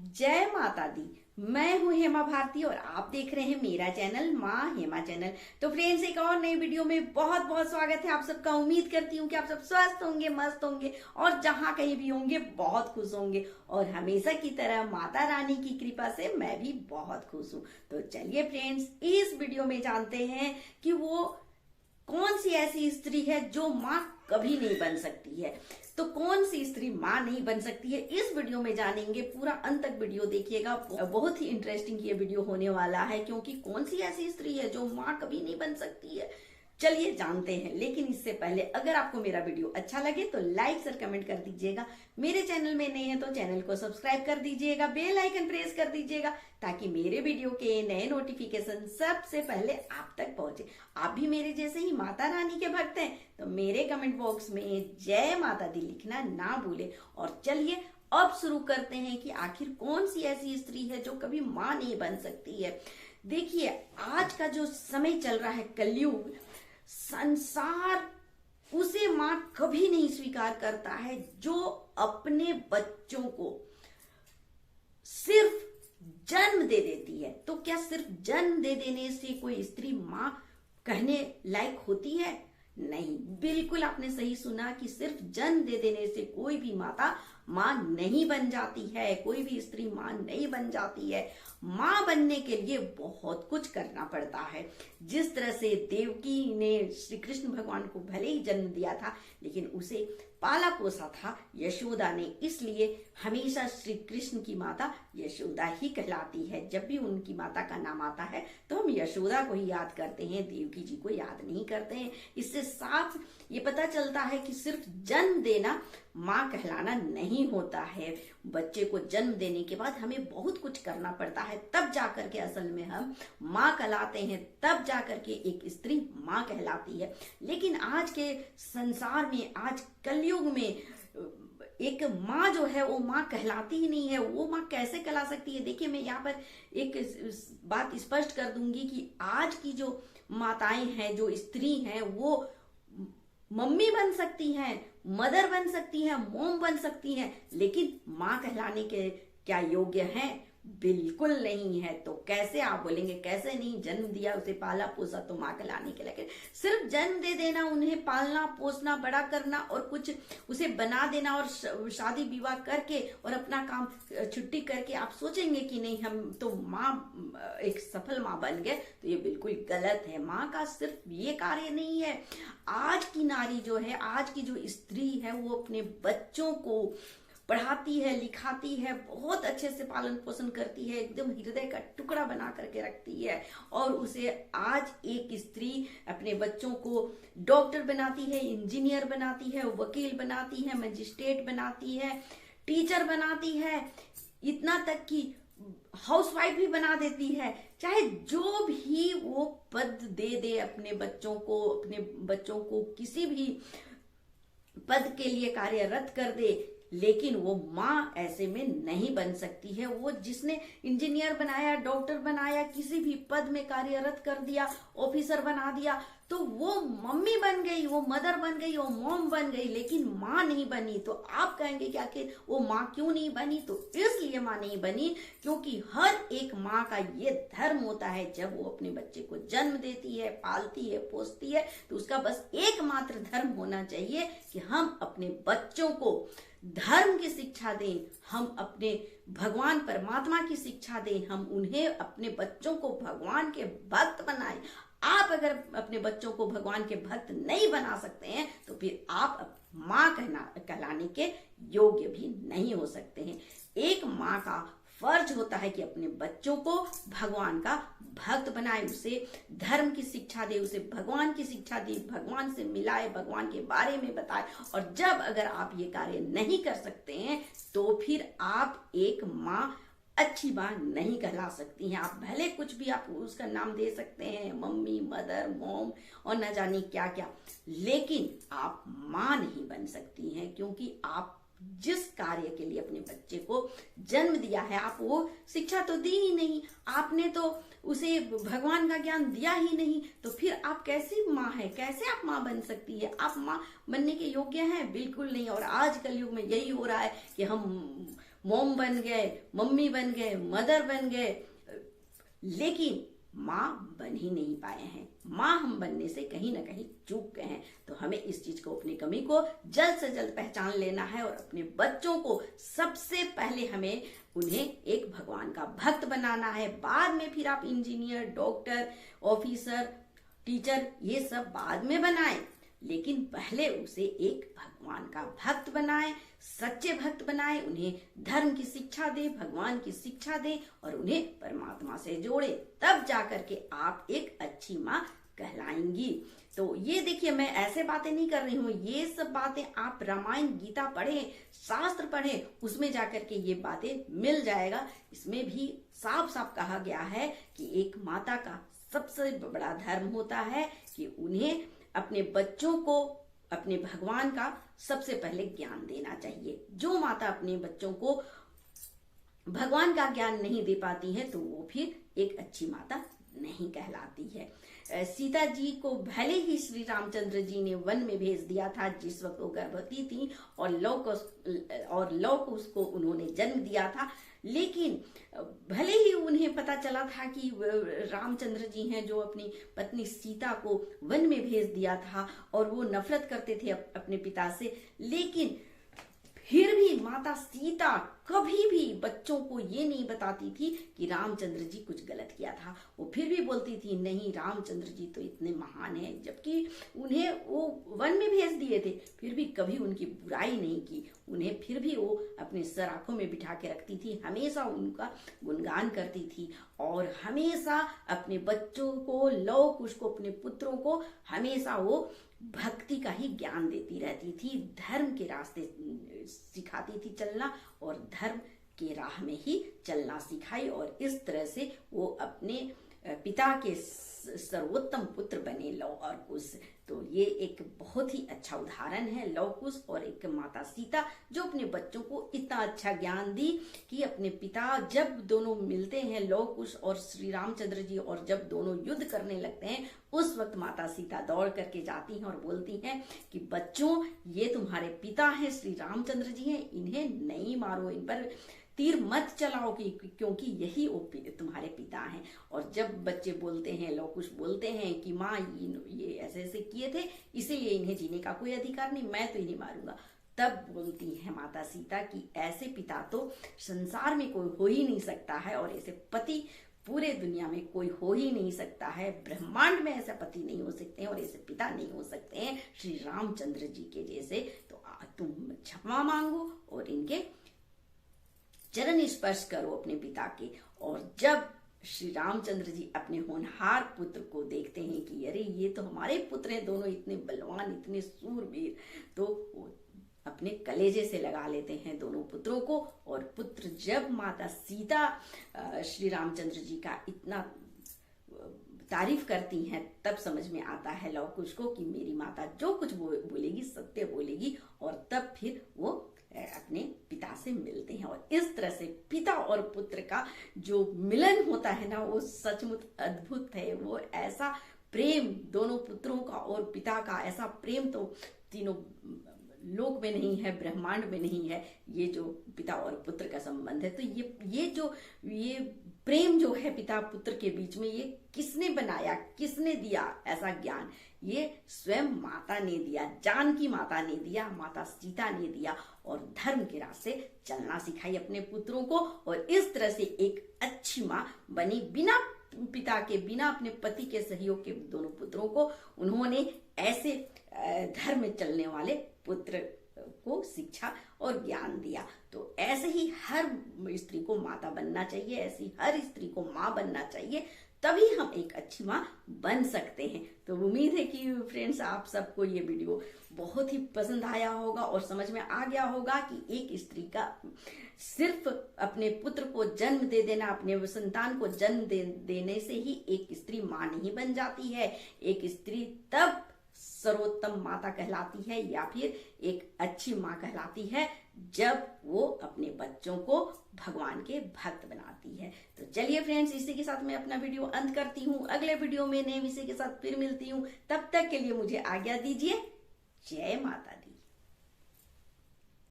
जय माता दी। मैं हूं हेमा भारती और आप देख रहे हैं मेरा चैनल माँ हेमा चैनल। तो फ्रेंड्स, एक और नई वीडियो में बहुत बहुत स्वागत है आप सबका। उम्मीद करती हूँ कि आप सब स्वस्थ होंगे, मस्त होंगे और जहाँ कहीं भी होंगे बहुत खुश होंगे। और हमेशा की तरह माता रानी की कृपा से मैं भी बहुत खुश हूँ। तो चलिए फ्रेंड्स, इस वीडियो में जानते हैं कि वो कौन सी ऐसी स्त्री है जो माँ कभी नहीं बन सकती है। तो कौन सी स्त्री माँ नहीं बन सकती है, इस वीडियो में जानेंगे। पूरा अंत तक वीडियो देखिएगा, बहुत ही इंटरेस्टिंग ये वीडियो होने वाला है। क्योंकि कौन सी ऐसी स्त्री है जो माँ कभी नहीं बन सकती है, चलिए जानते हैं। लेकिन इससे पहले अगर आपको मेरा वीडियो अच्छा लगे तो लाइक और कमेंट कर दीजिएगा। मेरे चैनल में नए हैं तो चैनल को सब्सक्राइब कर दीजिएगा, बेल आइकन प्रेस कर दीजिएगा ताकि मेरे वीडियो के नए नोटिफिकेशन सबसे पहले आप तक पहुंचे। आप भी मेरे जैसे ही माता रानी के भक्त हैं तो मेरे कमेंट बॉक्स में जय माता दी लिखना ना भूले। और चलिए अब शुरू करते हैं कि आखिर कौन सी ऐसी स्त्री है जो कभी माँ नहीं बन सकती है। देखिए, आज का जो समय चल रहा है, कलयुग, संसार उसे मां कभी नहीं स्वीकार करता है जो अपने बच्चों को सिर्फ जन्म दे देती है। तो क्या सिर्फ जन्म दे देने से कोई स्त्री मां कहने लायक होती है? नहीं, बिल्कुल आपने सही सुना कि सिर्फ जन्म दे देने से कोई भी माता मां नहीं बन जाती है, कोई भी स्त्री मां नहीं बन जाती है। मां बनने के लिए बहुत कुछ करना पड़ता है। जिस तरह से देवकी ने श्री कृष्ण भगवान को भले ही जन्म दिया था, लेकिन उसे पाला पोसा था यशोदा ने, इसलिए हमेशा श्री कृष्ण की माता यशोदा ही कहलाती है। जब भी उनकी माता का नाम आता है तो हम यशोदा को ही याद करते हैं, देवकी जी को याद नहीं करते हैं। इससे साफ ये पता चलता है कि सिर्फ जन्म देना माँ कहलाना नहीं होता है। बच्चे को जन्म देने के बाद हमें बहुत कुछ करना पड़ता है, तब जाकर के असल में हम माँ कहलाते हैं, तब जाकर के एक स्त्री माँ कहलाती है। लेकिन आज के संसार में, आज कलयुग में एक माँ जो है वो माँ कहलाती ही नहीं है। वो माँ कैसे कहला सकती है? देखिए, मैं यहाँ पर एक बात स्पष्ट कर दूंगी कि आज की जो माताएं हैं, जो स्त्री हैं, वो मम्मी बन सकती हैं, मदर बन सकती हैं, मोम बन सकती हैं, लेकिन माँ कहलाने के क्या योग्य हैं? बिल्कुल नहीं है। तो कैसे आप बोलेंगे कैसे नहीं? जन्म दिया, उसे पाला पोसा तो माँ कहलाने के लगे। सिर्फ जन्म दे देना, उन्हें पालना पोसना, बड़ा करना और कुछ उसे बना देना और शादी विवाह करके और अपना काम छुट्टी करके आप सोचेंगे कि नहीं हम तो माँ, एक सफल माँ बन गए, तो ये बिल्कुल गलत है। माँ का सिर्फ ये कार्य नहीं है। आज की नारी जो है, आज की जो स्त्री है, वो अपने बच्चों को पढ़ाती है, लिखाती है, बहुत अच्छे से पालन पोषण करती है, एकदम हृदय का टुकड़ा बना करके रखती है। और उसे आज एक स्त्री अपने बच्चों को डॉक्टर बनाती है, इंजीनियर बनाती है, वकील बनाती है, मजिस्ट्रेट बनाती है, टीचर बनाती है, इतना तक कि हाउसवाइफ भी बना देती है। चाहे जो भी वो पद दे दे अपने बच्चों को किसी भी पद के लिए कार्यरत कर दे, लेकिन वो माँ ऐसे में नहीं बन सकती है। वो जिसने इंजीनियर बनाया, डॉक्टर बनाया, किसी भी पद में कार्यरत कर दिया, ऑफिसर बना दिया, तो वो मम्मी बन गई, वो मदर बन गई, वो मॉम बन गई, लेकिन माँ नहीं बनी। तो आप कहेंगे कि आखिर वो माँ क्यों नहीं बनी? तो इसलिए माँ नहीं बनी क्योंकि हर एक माँ का ये धर्म होता है, जब वो अपने बच्चे को जन्म देती है, पालती है, पोसती है, तो उसका बस एकमात्र धर्म होना चाहिए कि हम अपने बच्चों को धर्म की शिक्षा दें, हम अपने भगवान परमात्मा की शिक्षा दें, हम उन्हें, अपने बच्चों को भगवान के भक्त बनाएं। आप अगर अपने बच्चों को भगवान के भक्त नहीं बना सकते हैं तो फिर आप माँ कहलाने के योग्य भी नहीं हो सकते हैं। एक माँ का फर्ज होता है कि अपने बच्चों को भगवान का भक्त बनाए, उसे धर्म की शिक्षा दे, उसे भगवान की शिक्षा दे, भगवान से मिलाए, भगवान के बारे में बताए। और जब अगर आप ये कार्य नहीं कर सकते हैं तो फिर आप एक माँ, अच्छी माँ नहीं कहला सकती हैं। आप भले कुछ भी आप उसका नाम दे सकते हैं, मम्मी, मदर, मॉम और न जाने क्या क्या, लेकिन आप माँ नहीं बन सकती हैं। क्योंकि आप जिस कार्य के लिए अपने बच्चे को जन्म दिया है, आप वो शिक्षा तो दी ही नहीं, आपने तो उसे भगवान का ज्ञान दिया ही नहीं, तो फिर आप कैसी माँ है? कैसे आप माँ बन सकती है? आप माँ बनने के योग्य हैं? बिल्कुल नहीं। और आज कलयुग में यही हो रहा है कि हम मॉम बन गए, मम्मी बन गए, मदर बन गए, लेकिन माँ बन ही नहीं पाए हैं। माँ हम बनने से कहीं ना कहीं चूक गए हैं। तो हमें इस चीज को, अपनी कमी को जल्द से जल्द पहचान लेना है और अपने बच्चों को सबसे पहले हमें उन्हें एक भगवान का भक्त बनाना है। बाद में फिर आप इंजीनियर, डॉक्टर, ऑफिसर, टीचर ये सब बाद में बनाएं, लेकिन पहले उसे एक भगवान का भक्त बनाएं, सच्चे भक्त बनाएं, उन्हें धर्म की शिक्षा दे, भगवान की शिक्षा दे और उन्हें परमात्मा से जोड़े। तब जाकर के आप एक अच्छी माँ कहलाएंगी। तो ये देखिए, मैं ऐसे बातें नहीं कर रही हूँ, ये सब बातें आप रामायण, गीता पढ़ें, शास्त्र पढ़ें, उसमें जाकर के ये बातें मिल जाएगा। इसमें भी साफ साफ कहा गया है कि एक माता का सबसे बड़ा धर्म होता है कि उन्हें अपने बच्चों को अपने भगवान का सबसे पहले ज्ञान देना चाहिए। जो माता अपने बच्चों को भगवान का ज्ञान नहीं दे पाती है तो वो फिर एक अच्छी माता नहीं कहलाती है। सीता जी को भले ही श्री रामचंद्र जी ने वन में भेज दिया था जिस वक्त वो गर्भवती थी और लव को उसको उन्होंने जन्म दिया था, लेकिन भले ही उन्हें पता चला था कि रामचंद्र जी हैं जो अपनी पत्नी सीता को वन में भेज दिया था और वो नफरत करते थे अपने पिता से, लेकिन फिर भी माता सीता कभी भी बच्चों को ये नहीं बताती थी कि रामचंद्र जी कुछ गलत किया था। वो फिर भी बोलती थी नहीं, रामचंद्र जी तो इतने महान हैं, जबकि उन्हें वो वन में भेज दिए थे, फिर भी कभी उनकी बुराई नहीं की। उन्हें फिर भी वो अपने सर आंखों में बिठा के रखती थी, हमेशा उनका गुणगान करती थी और हमेशा अपने बच्चों को, लव कुश को, अपने पुत्रों को हमेशा वो भक्ति का ही ज्ञान देती रहती थी, धर्म के रास्ते सिखाती थी चलना और धर्म के राह में ही चलना सिखाई और इस तरह से वो अपने पिता के सर्वोत्तम पुत्र बने लव और कुश। तो ये एक बहुत ही अच्छा उदाहरण है, लव कुश और एक माता सीता जो अपने बच्चों को इतना अच्छा ज्ञान दी कि अपने पिता जब दोनों मिलते हैं, लव कुश और श्री रामचंद्र जी, और जब दोनों युद्ध करने लगते हैं उस वक्त माता सीता दौड़ करके जाती हैं और बोलती हैं कि बच्चों, ये तुम्हारे पिता हैं, श्री रामचंद्र जी हैं, इन्हें नहीं मारो, इन पर तीर मत चलाओ क्योंकि यही तुम्हारे पिता हैं। और जब बच्चे बोलते हैं, लव कुश बोलते हैं कि माँ ये ऐसे ऐसे किए थे इसीलिए इन्हें जीने का कोई अधिकार नहीं, मैं तो इन्हें मारूंगा, तब बोलती है माता सीता कि ऐसे पिता तो संसार में कोई हो ही नहीं सकता है और ऐसे पति पूरे दुनिया में कोई हो ही नहीं सकता है, ब्रह्मांड में ऐसा पति नहीं हो सकते हैं और ऐसे पिता नहीं हो सकते हैं श्री रामचंद्र जी के जैसे। तो तुम क्षमा मांगो और इनके चरण स्पर्श करो अपने पिता के। और जब श्री रामचंद्र जी अपने होनहार पुत्र को देखते हैं कि अरे ये तो हमारे पुत्र हैं, दोनों इतने बलवान, इतने सूरवीर, तो वो अपने कलेजे से लगा लेते हैं दोनों पुत्रों को। और पुत्र जब माता सीता श्री रामचंद्र जी का इतना तारीफ करती हैं तब समझ में आता है लव कुश को कि मेरी माता जो कुछ बोलेगी सत्य बोलेगी, और तब फिर वो अपने पिता से मिलते हैं। और इस तरह से पिता और पुत्र का जो मिलन होता है ना, वो सचमुच अद्भुत है। वो ऐसा प्रेम दोनों पुत्रों का और पिता का, ऐसा प्रेम तो तीनों लोक में नहीं है, ब्रह्मांड में नहीं है, ये जो पिता और पुत्र का संबंध है। तो ये प्रेम जो है पिता पुत्र के बीच में, ये किसने बनाया, किसने दिया ऐसा ज्ञान? ये स्वयं माता ने दिया, जानकी माता ने दिया, माता सीता ने दिया और धर्म के रास्ते चलना सिखाई अपने पुत्रों को। और इस तरह से एक अच्छी माँ बनी, बिना पिता के, बिना अपने पति के सहयोग के दोनों पुत्रों को उन्होंने ऐसे धर्म में चलने वाले पुत्र को शिक्षा और ज्ञान दिया। तो ऐसे ही हर स्त्री को माता बनना चाहिए, ऐसी हर स्त्री को माँ बनना चाहिए, तभी हम एक अच्छी माँ बन सकते हैं। तो उम्मीद है कि फ्रेंड्स आप सबको ये वीडियो बहुत ही पसंद आया होगा और समझ में आ गया होगा कि एक स्त्री का सिर्फ अपने पुत्र को जन्म दे देना, अपने संतान को जन्म देने से ही एक स्त्री माँ नहीं बन जाती है। एक स्त्री तब सर्वोत्तम माता कहलाती है या फिर एक अच्छी माँ कहलाती है जब वो अपने बच्चों को भगवान के भक्त बनाती है। तो चलिए फ्रेंड्स, इसी के साथ मैं अपना वीडियो अंत करती हूँ। अगले वीडियो में नए विषय के साथ फिर मिलती हूँ। तब तक के लिए मुझे आज्ञा दीजिए। जय माता दी।